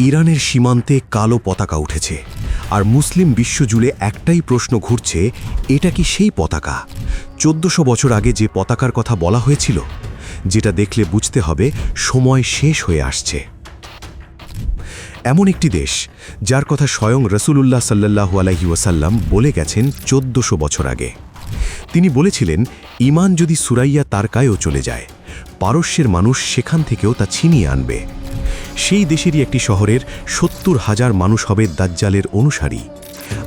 ইরানের সীমান্তে কালো পতাকা উঠেছে, আর মুসলিম বিশ্বজুড়ে একটাই প্রশ্ন ঘুরছে, এটা কি সেই পতাকা 1400 বছর আগে যে পতাকার কথা বলা হয়েছিল, যেটা দেখলে বুঝতে হবে সময় শেষ হয়ে আসছে। এমন একটি দেশ যার কথা স্বয়ং রাসূলুল্লাহ সাল্লাল্লাহু আলাইহি ওয়াসাল্লাম বলে গেছেন 1400 বছর আগে। তিনি বলেছিলেন, ঈমান যদি সুরাইয়া তারকায়ও চলে যায়, পারস্যের মানুষ সেখান থেকেও তা ছিনিয়ে আনবে। সেই দেশেরই একটি শহরের 70,000 মানুষ হবে দাজ্জালের অনুসারী,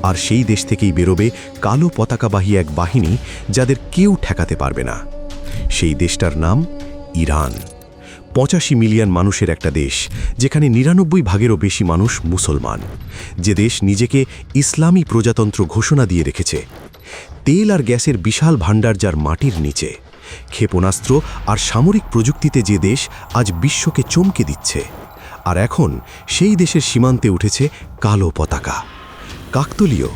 আর সেই দেশ থেকেই বেরোবে কালো পতাকাবাহী এক বাহিনী, যাদের কেউ ঠেকাতে পারবে না। সেই দেশটার নাম ইরান। 85 মিলিয়ন মানুষের একটা দেশ, যেখানে 99 ভাগেরও বেশি মানুষ মুসলমান, যে দেশ নিজেকে ইসলামী প্রজাতন্ত্র ঘোষণা দিয়ে রেখেছে। তেল আর গ্যাসের বিশাল ভাণ্ডার যার মাটির নিচে, ক্ষেপণাস্ত্র আর সামরিক প্রযুক্তিতে যে দেশ আজ বিশ্বকে চমকে দিচ্ছে। আর এখন সেই দেশের সীমান্তে উঠেছে কালো পতাকা। কাকতলীয়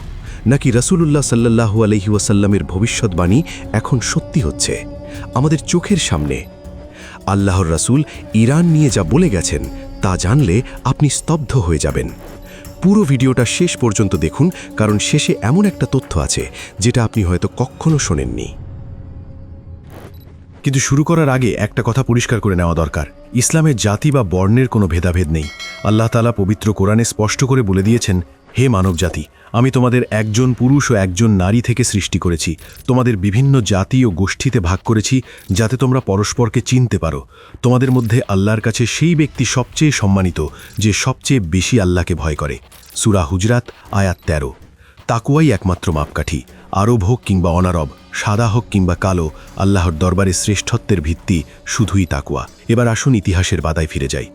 নাকি রাসূলুল্লাহ সাল্লাল্লাহু আলাইহি ওয়াসাল্লামের ভবিষ্যৎবাণী এখন সত্যি হচ্ছে আমাদের চোখের সামনে? আল্লাহর রাসূল ইরান নিয়ে যা বলে গেছেন, তা জানলে আপনি স্তব্ধ হয়ে যাবেন। পুরো ভিডিওটা শেষ পর্যন্ত দেখুন, কারণ শেষে এমন একটা তথ্য আছে যেটা আপনি হয়তো কখনো শোনেননি। কিন্তু শুরু করার আগে একটা কথা পরিষ্কার করে নেওয়া দরকার। ইসলামের জাতি বা বর্ণের কোনো ভেদাভেদ নেই। আল্লাহ তাআলা পবিত্র কোরআনে স্পষ্ট করে বলে দিয়েছেন, হে মানব জাতি, আমি তোমাদের একজন পুরুষ ও একজন নারী থেকে সৃষ্টি করেছি, তোমাদের বিভিন্ন জাতি ও গোষ্ঠীতে ভাগ করেছি, যাতে তোমরা পরস্পরকে চিনতে পারো। তোমাদের মধ্যে আল্লাহর কাছে সেই ব্যক্তি সবচেয়ে সম্মানিত, যে সবচেয়ে বেশি আল্লাহকে ভয় করে। সূরা হুজরাত আয়াত 13। তাকওয়াই একমাত্র মাপকাঠি। আরব হোক কিংবা অনারব, সাদা হোক কিংবা কালো, আল্লাহর দরবারে শ্রেষ্ঠত্বের ভিত্তি শুধুই তাকওয়া। এবার আসুন ইতিহাসের বাদায় ফিরে যাই।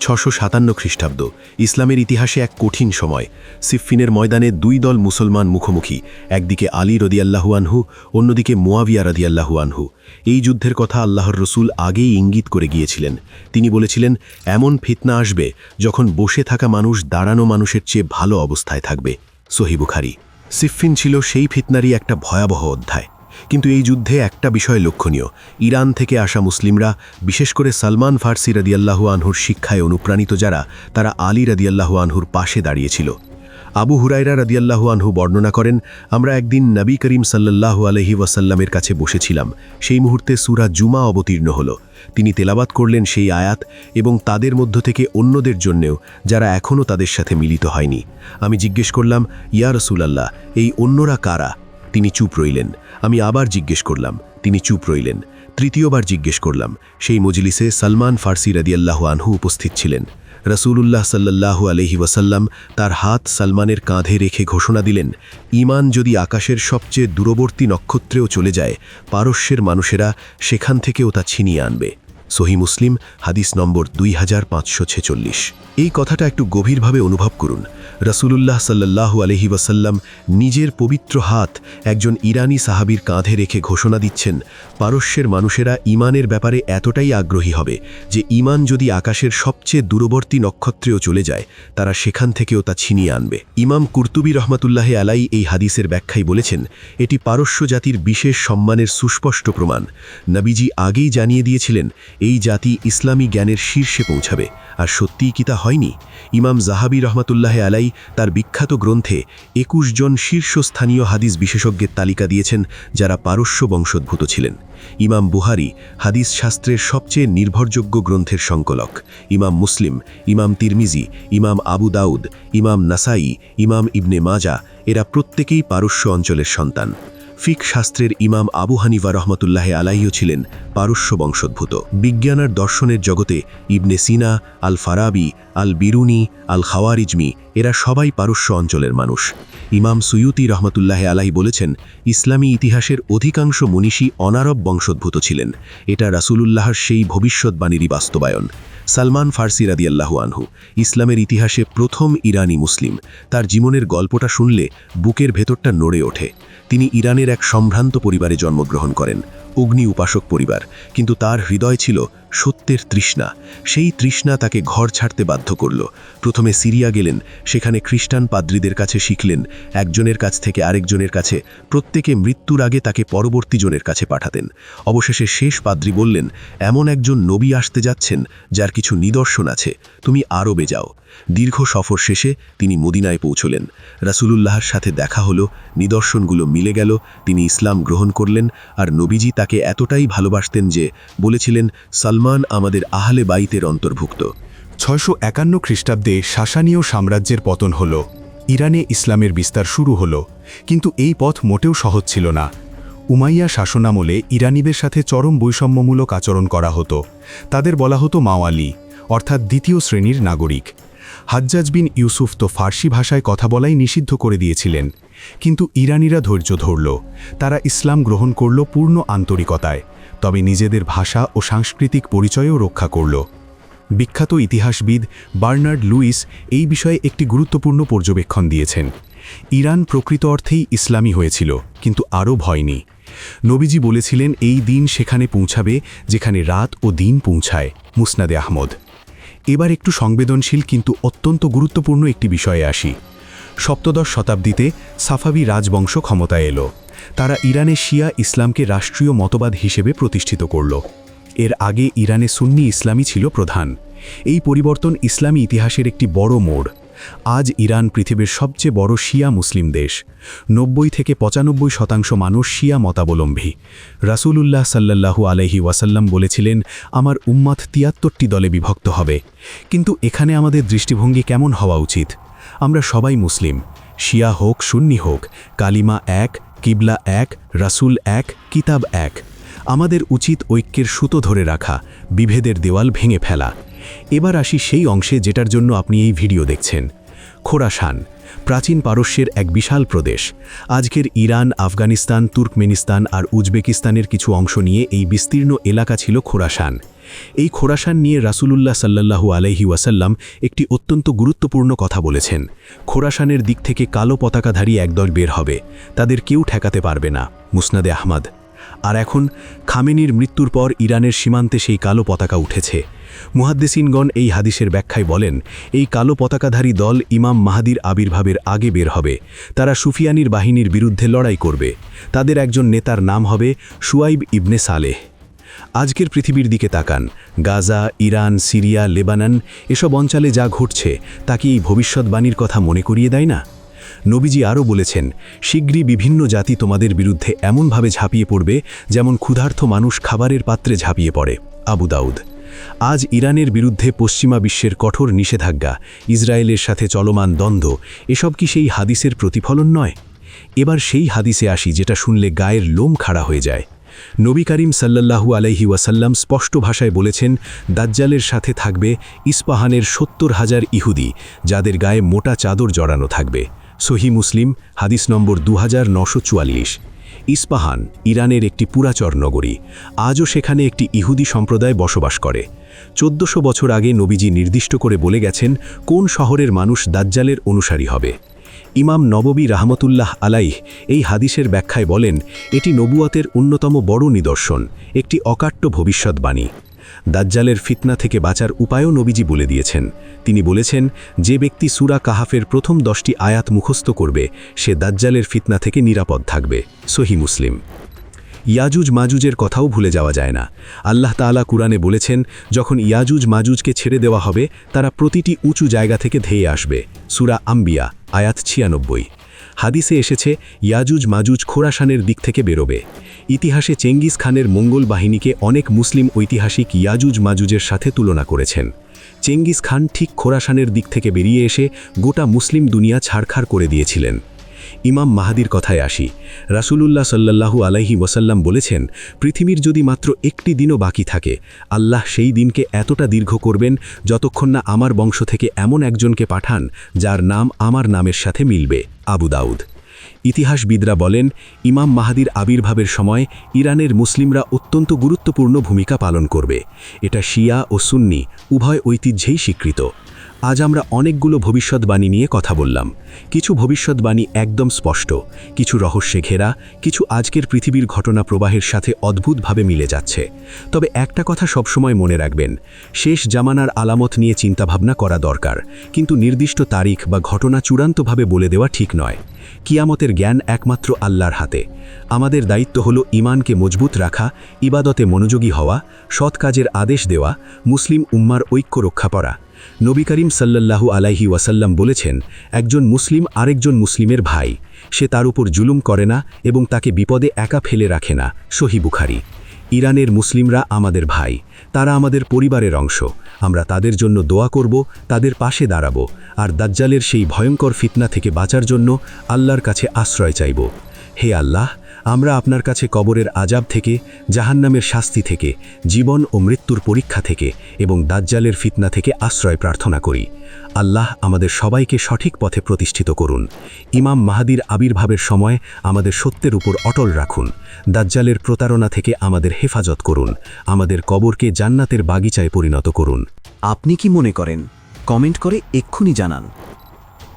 657 খ্রিস্টাব্দ, ইসলামের ইতিহাসে এক কঠিন সময়। সিফফিনের ময়দানে দুই দল মুসলমান মুখোমুখি, একদিকে আলী রাদিয়াল্লাহু আনহু, অন্যদিকে মুয়াবিয়া রাদিয়াল্লাহু আনহু। এই যুদ্ধের কথা আল্লাহর রসুল আগেই ইঙ্গিত করে গিয়েছিলেন। তিনি বলেছিলেন, এমন ফিতনা আসবে যখন বসে থাকা মানুষ দাঁড়ানো মানুষের চেয়ে ভালো অবস্থায় থাকবে। সহিহ বুখারী। সিফফিন ছিল সেই ফিতনারই একটা ভয়াবহ অধ্যায়। কিন্তু এই যুদ্ধে একটা বিষয় লক্ষণীয়, ইরান থেকে আসা মুসলিমরা, বিশেষ করে সালমান ফার্সি রাদিয়াল্লাহু আনহুর শিক্ষায় অনুপ্রাণিত যারা, তারা আলী রাদিয়াল্লাহু আনহুর পাশে দাঁড়িয়েছিল। আবু হুরায়রা রাদিয়াল্লাহু আনহু বর্ণনা করেন, আমরা একদিন নবী করিম সাল্লাল্লাহু আলাইহি ওয়াসাল্লামের কাছে বসেছিলাম। সেই মুহূর্তে সূরা জুমা অবতীর্ণ হল। তিনি তেলাওয়াত করলেন সেই আয়াত, এবং তাদের মধ্য থেকে অন্যদের জন্যেও, যারা এখনও তাদের সাথে মিলিত হয়নি। আমি জিজ্ঞেস করলাম, ইয়া রাসূলাল্লাহ, এই অন্যরা কারা? তিনি চুপ রইলেন। আমি আবার জিজ্ঞেস করলাম, তিনি চুপ রইলেন। তৃতীয়বার জিজ্ঞেস করলাম। সেই মজলিসে সালমান ফার্সি রাদিয়াল্লাহু আনহু উপস্থিত ছিলেন। রাসূলুল্লাহ সাল্লাল্লাহু আলাইহি ওয়াসাল্লাম তার হাত সালমানের কাঁধে রেখে ঘোষণা দিলেন, ঈমান যদি আকাশের সবচেয়ে দূরবর্তী নক্ষত্রেও চলে যায়, পারস্যের মানুষেরা সেখান থেকেও তা ছিনিয়ে আনবে। সহিহ মুসলিম, হাদিস নম্বর 2546। এই কথাটা একটু গভীরভাবে অনুভব করুন। রাসূলুল্লাহ সাল্লাল্লাহু আলাইহি ওয়াসাল্লাম নিজের পবিত্র হাত একজন ইরানি সাহাবীর কাঁধে রেখে ঘোষণা দিচ্ছেন, পারস্যের মানুষেরা ঈমানের ব্যাপারে এতটাই আগ্রহী হবে যে ঈমান যদি আকাশের সবচেয়ে দূরবর্তী নক্ষত্রেও চলে যায়, তারা সেখান থেকেও তা ছিনিয়ে আনবে। ইমাম কুরতুবী রহমাতুল্লাহি আলাইহি এই হাদিসের ব্যাখ্যায় বলেছেন, এটি পারস্য জাতির বিশেষ সম্মানের সুস্পষ্ট প্রমাণ। নবীজি আগেই জানিয়ে দিয়েছিলেন, এই জাতি ইসলামী জ্ঞানের শীর্ষে পৌঁছাবে। আর সত্যিই কি তা হয়নি? ইমাম জাহাবী রহমাতুল্লাহি আলাইহি তার বিখ্যাত গ্রন্থে 21 জন শীর্ষস্থানীয় হাদিস বিশেষজ্ঞের তালিকা দিয়েছেন, যারা পারস্য বংশোদ্ভূত ছিলেন। ইমাম বুহারী হাদিস শাস্ত্রের সবচেয়ে নির্ভরযোগ্য গ্রন্থের সংকলক। ইমাম মুসলিম, ইমাম তিরমিজি, ইমাম আবু দাউদ, ইমাম নাসাই, ইমাম ইবনে মাজা, এরা প্রত্যেকেই পারস্য অঞ্চলের সন্তান। ফিক শাস্ত্রের ইমাম আবু হানিফা রহমতুল্লাহ আলাইহিও ছিলেন পারস্য বংশোদ্ভূত। বিজ্ঞান আর দর্শনের জগতে ইবনে সিনা, আল ফারাবি, আল বিরুনি, আল খাওয়ারিজমি, এরা সবাই পারস্য অঞ্চলের মানুষ। ইমাম সুয়ুতি রহমতুল্লাহ আলাইহি বলেছেন, ইসলামী ইতিহাসের অধিকাংশ মনীষী অনারব বংশোদ্ভূত ছিলেন। এটা রাসূলুল্লাহর সেই ভবিষ্যৎবাণীরই বাস্তবায়ন। সালমান ফার্সি রাদিয়াল্লাহু আনহু ইসলামের ইতিহাসে প্রথম ইরানি মুসলিম। তার জীবনের গল্পটা শুনলে বুকের ভেতরটা নড়ে ওঠে। তিনি ইরানের এক সম্ভ্রান্ত পরিবারে জন্মগ্রহণ করেন, অগ্নি উপাসক পরিবার, কিন্তু তার হৃদয় ছিল সত্যের তৃষ্ণা। সেই তৃষ্ণা তাকে ঘর ছাড়তে বাধ্য করল। প্রথমে সিরিয়া গেলেন, সেখানে খ্রিস্টান পাদ্রীদের কাছে শিখলেন, একজনের কাছ থেকে আরেকজনের কাছে, প্রত্যেকে মৃত্যুর আগে তাকে পরবর্তী জনের কাছে পাঠাতেন। অবশেষে শেষ পাদ্রী বললেন, এমন একজন নবী আসতে যাচ্ছেন যার কিছু নিদর্শন আছে, তুমি আরবে যাও। দীর্ঘ সফর শেষে তিনি মদিনায় পৌঁছলেন। রাসূলুল্লাহর সাথে দেখা হলো, নিদর্শনগুলো মিলে গেল, তিনি ইসলাম গ্রহণ করলেন। আর নবীজি তাকে এতটাই ভালোবাসতেন যে বলেছিলেন, সালমান আমাদের আহলে বাইতের অন্তর্ভুক্ত। 651 খ্রিস্টাব্দে সাসানীয় সাম্রাজ্যের পতন হল, ইরানে ইসলামের বিস্তার শুরু হল। কিন্তু এই পথ মোটেও সহজ ছিল না। উমাইয়া শাসনামলে ইরানিদের সাথে চরম বৈষম্যমূলক আচরণ করা হতো। তাদের বলা হতো মাওয়ালি, অর্থাৎ দ্বিতীয় শ্রেণীর নাগরিক। হাজ্জাজ বিন ইউসুফ তো ফার্সি ভাষায় কথা বলাই নিষিদ্ধ করে দিয়েছিলেন। কিন্তু ইরানিরা ধৈর্য ধরল, তারা ইসলাম গ্রহণ করল পূর্ণ আন্তরিকতায়, তবে নিজেদের ভাষা ও সাংস্কৃতিক পরিচয়ও রক্ষা করল। বিখ্যাত ইতিহাসবিদ বার্নার্ড লুইস এই বিষয়ে একটি গুরুত্বপূর্ণ পর্যবেক্ষণ দিয়েছেন। ইরান প্রকৃত অর্থেই ইসলামী হয়েছিল, কিন্তু আরও হয়নি। নবীজি বলেছিলেন, এই দিন সেখানে পৌঁছাবে যেখানে রাত ও দিন পৌঁছায়। মুসনাদে আহমদ। এবার একটু সংবেদনশীল কিন্তু অত্যন্ত গুরুত্বপূর্ণ একটি বিষয়ে আসি। সপ্তদশ শতাব্দীতে সাফাভি রাজবংশ ক্ষমতায় এলো। তারা ইরানে শিয়া ইসলামকে রাষ্ট্রীয় মতবাদ হিসেবে প্রতিষ্ঠিত করল। এর আগে ইরানে সুন্নি ইসলামই ছিল প্রধান। এই পরিবর্তন ইসলামী ইতিহাসের একটি বড় মোড়। আজ ইরান পৃথিবীর সবচেয়ে বড় শিয়া মুসলিম দেশ। 90 থেকে 95% মানুষ শিয়া মতাবলম্বী। রাসূলুল্লাহ সাল্লাল্লাহু আলাইহি ওয়াসাল্লাম বলেছিলেন, আমার উম্মত 73টি দলে বিভক্ত হবে। কিন্তু এখানে আমাদের দৃষ্টিভঙ্গি কেমন হওয়া উচিত? আমরা সবাই মুসলিম, শিয়া হোক সুন্নি হোক, কালিমা এক, কিবলা এক, রাসূল এক, কিতাব এক। আমাদের উচিত ঐক্যের সুতো ধরে রাখা, বিভেদের দেওয়াল ভেঙে ফেলা। এবার আসি সেই অংশে যেটার জন্য আপনি এই ভিডিও দেখছেন। খোরাসান, প্রাচীন পারস্যের এক বিশাল প্রদেশ। আজকের ইরান, আফগানিস্তান, তুর্কমেনিস্তান আর উজবেকিস্তানের কিছু অংশ নিয়ে এই বিস্তীর্ণ এলাকা ছিল খোরাসান। এই খোরাসান নিয়ে রাসূলুল্লাহ সাল্লাল্লাহু আলাইহি ওয়াসাল্লাম একটি অত্যন্ত গুরুত্বপূর্ণ কথা বলেছেন। খোরাসানের দিক থেকে কালো পতাকাধারী একদল বের হবে, তাদের কেউ ঠেকাতে পারবে না। মুসনাদে আহমদ। আর এখন খামেনির মৃত্যুর পর ইরানের সীমান্তে সেই কালো পতাকা উঠেছে। মুহাদ্দিসিনগণ এই হাদিসের ব্যাখ্যায় বলেন, এই কালো পতাকাধারী দল ইমাম মাহদির আবির্ভাবের আগে বের হবে। তারা সুফিয়ানির বাহিনীর বিরুদ্ধে লড়াই করবে। তাদের একজন নেতার নাম হবে শুয়াইব ইবনে সালেহ। আজকের পৃথিবীর দিকে তাকান, গাজা, ইরান, সিরিয়া, লেবানন, এসব অঞ্চলে যা ঘটছে তা কি এই ভবিষ্যৎবাণীর কথা মনে করিয়ে দেয় না? নবীজি আরও বলেছেন, শীঘ্রই বিভিন্ন জাতি তোমাদের বিরুদ্ধে এমনভাবে ঝাঁপিয়ে পড়বে যেমন ক্ষুধার্ত মানুষ খাবারের পাত্রে ঝাঁপিয়ে পড়ে। আবু দাউদ। আজ ইরানের বিরুদ্ধে পশ্চিমা বিশ্বের কঠোর নিষেধাজ্ঞা, ইসরায়েলের সাথে চলমান দ্বন্দ্ব, এসব কি সেই হাদিসের প্রতিফলন নয়? এবার সেই হাদিসে আসি যেটা শুনলে গায়ের লোম খাড়া হয়ে যায়। নবী করিম সাল্লাল্লাহু আলাইহি ওয়াসাল্লাম স্পষ্ট ভাষায় বলেছেন, দাজ্জালের সাথে থাকবে ইস্পাহানের 70,000 ইহুদি, যাদের গায়ে মোটা চাদর জড়ানো থাকবে। সহি মুসলিম, হাদিস নম্বর 2944। ইস্পাহান ইরানের একটি পুরাচর নগরী। আজও সেখানে একটি ইহুদি সম্প্রদায় বসবাস করে। 1400 বছর আগে নবীজি নির্দিষ্ট করে বলে গেছেন কোন শহরের মানুষ দাজ্জালের অনুসারী হবে। ইমাম নববী রাহমাতুল্লাহ আলাইহ এই হাদিসের ব্যাখ্যায় বলেন, এটি নবুয়াতের অন্যতম বড় নিদর্শন, একটি অকাট্য ভবিষ্যৎবাণী। দাজ্জালের ফিতনা থেকে বাঁচার উপায়ও নবীজি বলে দিয়েছেন। তিনি বলেছেন, যে ব্যক্তি সূরা কাহাফের প্রথম 10টি আয়াত মুখস্থ করবে সে দাজ্জালের ফিতনা থেকে নিরাপদ থাকবে। সহি মুসলিম। ইয়াজুজ মাজুজের কথাও ভুলে যাওয়া যায় না। আল্লাহ তাআলা কুরআনে বলেছেন, যখন ইয়াজুজ মাজুজকে ছেড়ে দেওয়া হবে তারা প্রতিটি উঁচু জায়গা থেকে ধেয়ে আসবে। সূরা আম্বিয়া আয়াত 96। হাদিসে এসেছে, ইয়াজুজ মাজুজ খোরাসানের দিক থেকে বেরোবে। ইতিহাসে চেঙ্গিস খানের মঙ্গল বাহিনীকে অনেক মুসলিম ঐতিহাসিক ইয়াজুজ মাজুজের সাথে তুলনা করেছেন। চেঙ্গিস খান ঠিক খোরাসানের দিক থেকে বেরিয়ে এসে গোটা মুসলিম দুনিয়া ছাড়খাড় করে দিয়েছিলেন। ইমাম মাহদির কথায় আসি। রাসূলুল্লাহ সাল্লাল্লাহু আলাইহি ওয়াসাল্লাম বলেছেন, পৃথিবীর যদি মাত্র একটি দিনও বাকি থাকে, আল্লাহ সেই দিনকে এতটা দীর্ঘ করবেন যতক্ষণ না আমার বংশ থেকে এমন একজনকে পাঠান যার নাম আমার নামের সাথে মিলবে। আবু দাউদ। ইতিহাসবিদরা বলেন, ইমাম মাহদির আবির্ভাবের সময় ইরানের মুসলিমরা অত্যন্ত গুরুত্বপূর্ণ ভূমিকা পালন করবে। এটা শিয়া ও সুন্নি উভয় ঐতিহ্যেই স্বীকৃত। আজ আমরা অনেকগুলো ভবিষ্যৎবাণী নিয়ে কথা বললাম। কিছু ভবিষ্যৎবাণী একদম স্পষ্ট, কিছু রহস্যে ঘেরা, কিছু আজকের পৃথিবীর ঘটনা প্রবাহের সাথে অদ্ভুতভাবে মিলে যাচ্ছে। তবে একটা কথা সবসময় মনে রাখবেন, শেষ জামানার আলামত নিয়ে চিন্তাভাবনা করা দরকার, কিন্তু নির্দিষ্ট তারিখ বা ঘটনা চূড়ান্তভাবে বলে দেওয়া ঠিক নয়। কিয়ামতের জ্ঞান একমাত্র আল্লাহর হাতে। আমাদের দায়িত্ব হলো ঈমানকে মজবুত রাখা, ইবাদতে মনোযোগী হওয়া, সৎ কাজের আদেশ দেওয়া, মুসলিম উম্মার ঐক্য রক্ষা করা। নবী করিম সাল্লাল্লাহু আলাইহি ওয়াসাল্লাম বলেছেন, একজন মুসলিম আরেকজন মুসলিমের ভাই, সে তার উপর জুলুম করে না এবং তাকে বিপদে একা ফেলে রাখে না। সহিহ বুখারী। ইরানের মুসলিমরা আমাদের ভাই, তারা আমাদের পরিবারের অংশ। আমরা তাদের জন্য দোয়া করব, তাদের পাশে দাঁড়াবো, আর দাজ্জালের সেই ভয়ঙ্কর ফিতনা থেকে বাঁচার জন্য আল্লাহর কাছে আশ্রয় চাইব। হে আল্লাহ, আমরা আপনার কাছে কবরের আযাব থেকে, জাহান্নামের শাস্তি থেকে, জীবন ও মৃত্যুর পরীক্ষা থেকে এবং দাজ্জালের ফিতনা থেকে আশ্রয় প্রার্থনা করি। আল্লাহ আমাদের সবাইকে সঠিক পথে প্রতিষ্ঠিত করুন। ইমাম মাহদীর আবির্ভাবের সময় আমাদের সত্যের উপর অটল রাখুন। দাজ্জালের প্রতারণা থেকে আমাদের হেফাজত করুন। আমাদের কবরকে জান্নাতের বাগিচায় পরিণত করুন। আপনি কি মনে করেন? কমেন্ট করে এক্ষুনি জানান।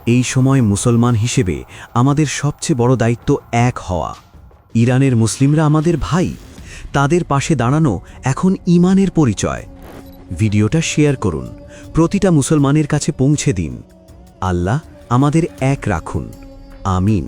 এই সময় মুসলমান হিসেবে আমাদের সবচেয়ে বড় দায়িত্ব এক হওয়া। ইরানের মুসলিমরা আমাদের ভাই, তাদের পাশে দাঁড়ানো এখন ঈমানের পরিচয়। ভিডিওটা শেয়ার করুন, প্রতিটা মুসলমানের কাছে পৌঁছে দিন। আল্লাহ আমাদের এক রাখুন। আমিন।